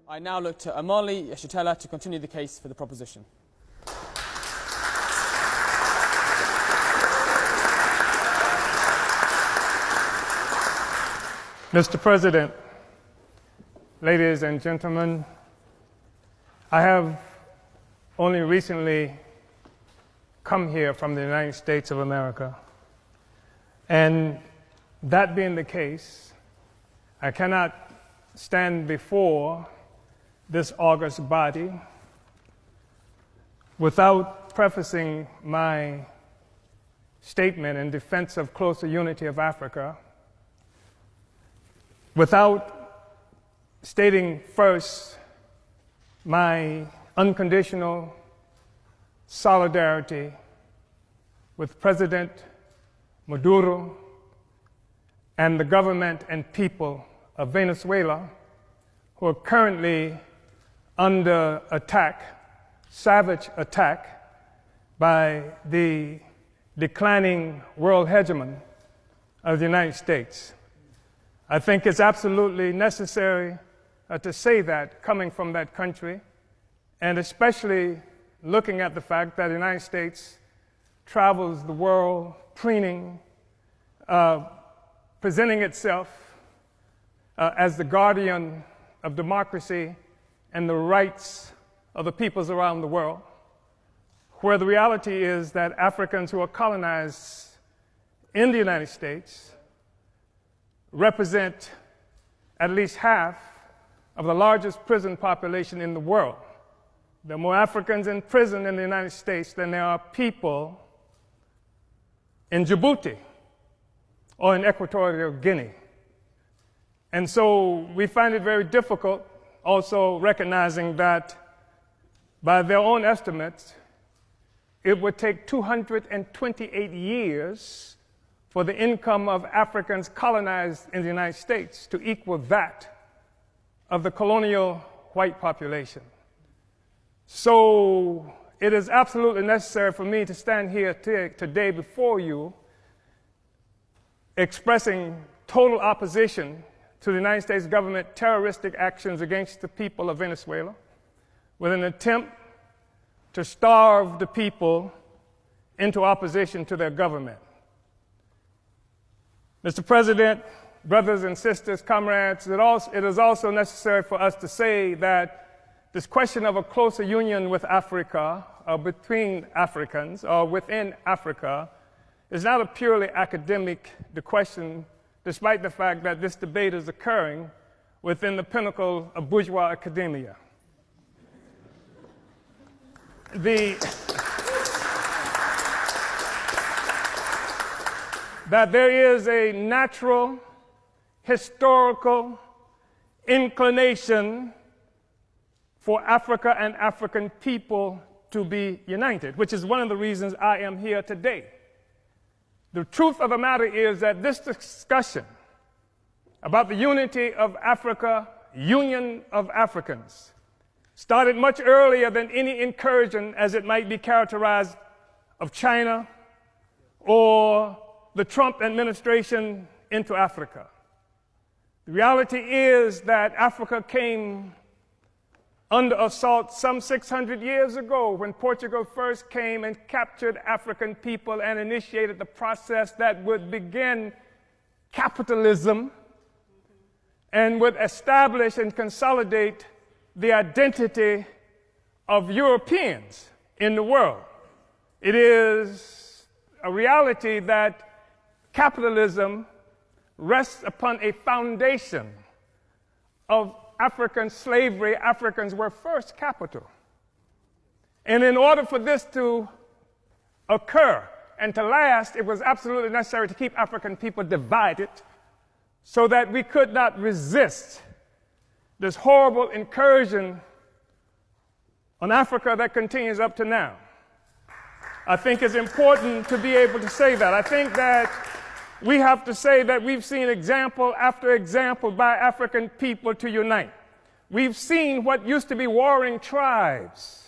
I now look to Omali Yashetila to continue the case for the proposition. Mr. President, ladies and gentlemen, I have only recently come here from the United States of America. And that being the case, I cannot stand before this august body without prefacing my statement in defense of closer unity of Africa, without stating first my unconditional solidarity with President Maduro and the government and people of Venezuela, who are currently under attack, savage attack, by the declining world hegemon of the United States. I think it's absolutely necessary to say that coming from that country, and especially looking at the fact that the United States travels the world preening, presenting itself as the guardian of democracy and the rights of the peoples around the world, where the reality is that Africans who are colonized in the United States represent at least half of the largest prison population in the world. There are more Africans in prison in the United States than there are people in Djibouti or in Equatorial Guinea. And so we find it very difficult, also recognizing that by their own estimates, it would take 228 years for the income of Africans colonized in the United States to equal that of the colonial white population. So it is absolutely necessary for me to stand here today before you expressing total opposition to the United States government terroristic actions against the people of Venezuela with an attempt to starve the people into opposition to their government. Mr. President, brothers and sisters, comrades, it is also necessary for us to say that this question of a closer union with Africa, or between Africans, or within Africa, is not a purely academic question, despite the fact that this debate is occurring within the pinnacle of bourgeois academia. That there is a natural, historical inclination for Africa and African people to be united, which is one of the reasons I am here today. The truth of the matter is that this discussion about the unity of Africa, union of Africans, started much earlier than any incursion, as it might be characterized, of China or the Trump administration into Africa. The reality is that Africa came under assault some 600 years ago when Portugal first came and captured African people and initiated the process that would begin capitalism and would establish and consolidate the identity of Europeans in the world. It is a reality that capitalism rests upon a foundation of African slavery. Africans were first capital. And in order for this to occur and to last, it was absolutely necessary to keep African people divided so that we could not resist this horrible incursion on Africa that continues up to now. I think it's important to be able to say that. I think that we have to say that we've seen example after example by African people to unite. We've seen what used to be warring tribes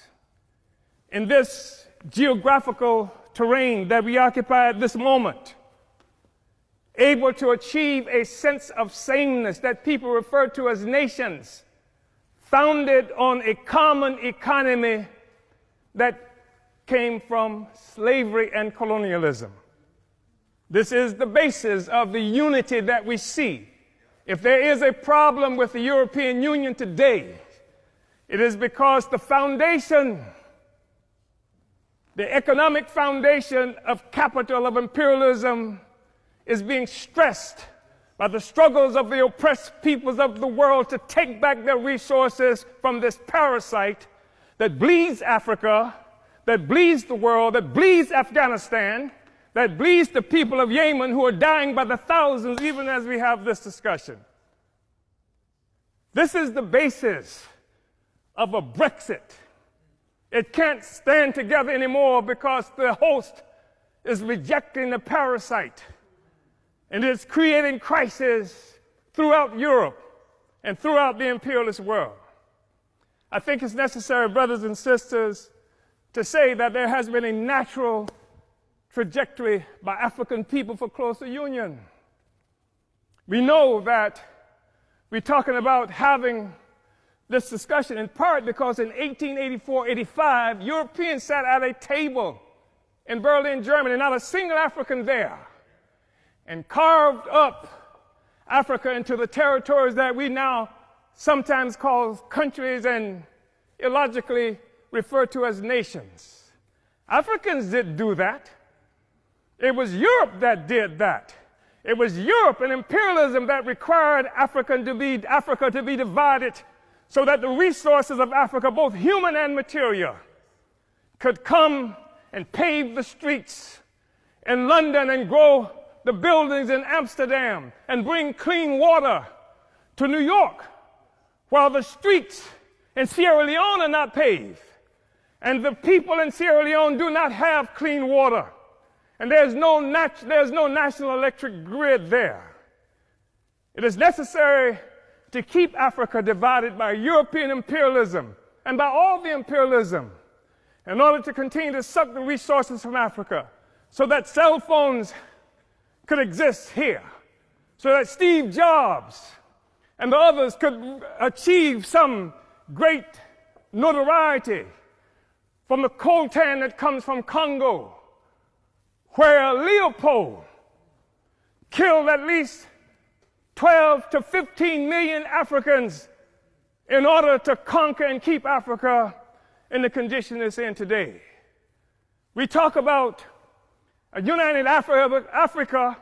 in this geographical terrain that we occupy at this moment, able to achieve a sense of sameness that people refer to as nations, founded on a common economy that came from slavery and colonialism. This is the basis of the unity that we see. If there is a problem with the European Union today, it is because the foundation, the economic foundation of capital, of imperialism, is being stressed by the struggles of the oppressed peoples of the world to take back their resources from this parasite that bleeds Africa, that bleeds the world, that bleeds Afghanistan, that bleeds the people of Yemen who are dying by the thousands even as we have this discussion. This is the basis of a Brexit. It can't stand together anymore because the host is rejecting the parasite. And it's creating crisis throughout Europe and throughout the imperialist world. I think it's necessary, brothers and sisters, to say that there has been a natural trajectory by African people for closer union. We know that we're talking about having this discussion in part because in 1884-85, Europeans sat at a table in Berlin, Germany, not a single African there, and carved up Africa into the territories that we now sometimes call countries and illogically refer to as nations. Africans didn't do that. It was Europe that did that. It was Europe and imperialism that required Africa to be divided so that the resources of Africa, both human and material, could come and pave the streets in London and grow the buildings in Amsterdam and bring clean water to New York, while the streets in Sierra Leone are not paved. And the people in Sierra Leone do not have clean water. And there's no national electric grid there. It is necessary to keep Africa divided by European imperialism and by all the imperialism in order to continue to suck the resources from Africa so that cell phones could exist here, so that Steve Jobs and the others could achieve some great notoriety from the coltan that comes from Congo, where Leopold killed at least 12 to 15 million Africans in order to conquer and keep Africa in the condition it's in today. We talk about a united Africa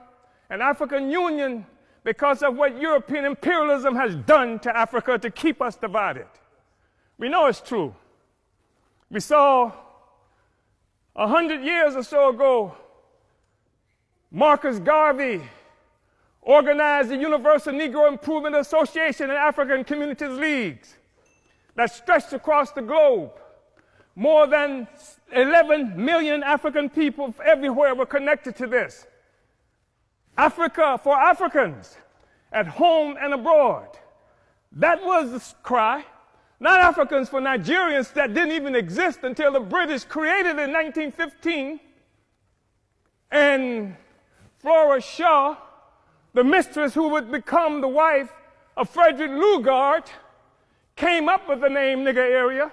and African Union because of what European imperialism has done to Africa to keep us divided. We know it's true. We saw 100 years or so ago, Marcus Garvey organized the Universal Negro Improvement Association and African Communities Leagues that stretched across the globe. More than 11 million African people everywhere were connected to this. Africa for Africans, at home and abroad. That was the cry. Not Africans for Nigerians that didn't even exist until the British created it in 1915. And Flora Shaw, the mistress who would become the wife of Frederick Lugard, came up with the name nigger area.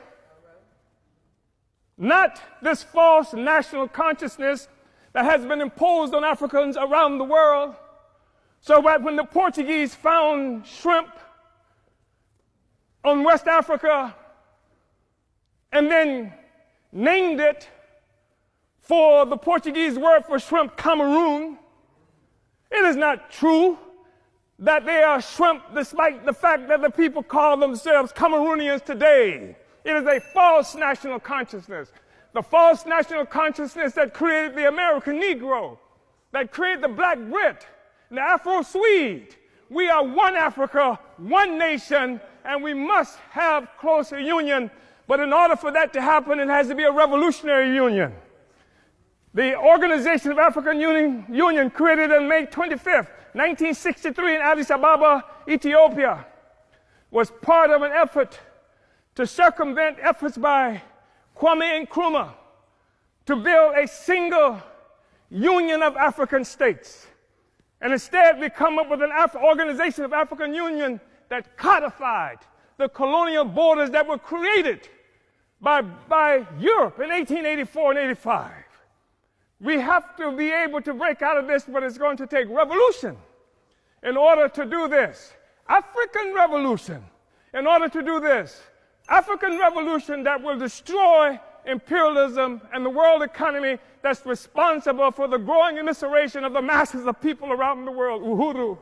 Not this false national consciousness that has been imposed on Africans around the world, so that when the Portuguese found shrimp on West Africa and then named it for the Portuguese word for shrimp, Cameroon, it is not true that they are shrimp despite the fact that the people call themselves Cameroonians today. It is a false national consciousness. The false national consciousness that created the American Negro, that created the Black Brit, and the Afro-Swede. We are one Africa, one nation, and we must have closer union. But in order for that to happen, it has to be a revolutionary union. The Organization of African Union, created on May 25th, 1963 in Addis Ababa, Ethiopia, was part of an effort to circumvent efforts by Kwame Nkrumah to build a single union of African states. And instead, we come up with an Organization of African Union that codified the colonial borders that were created by Europe in 1884 and 85. We have to be able to break out of this, but it's going to take revolution in order to do this. African revolution in order to do this. African revolution that will destroy imperialism and the world economy that's responsible for the growing immiseration of the masses of people around the world. Uhuru.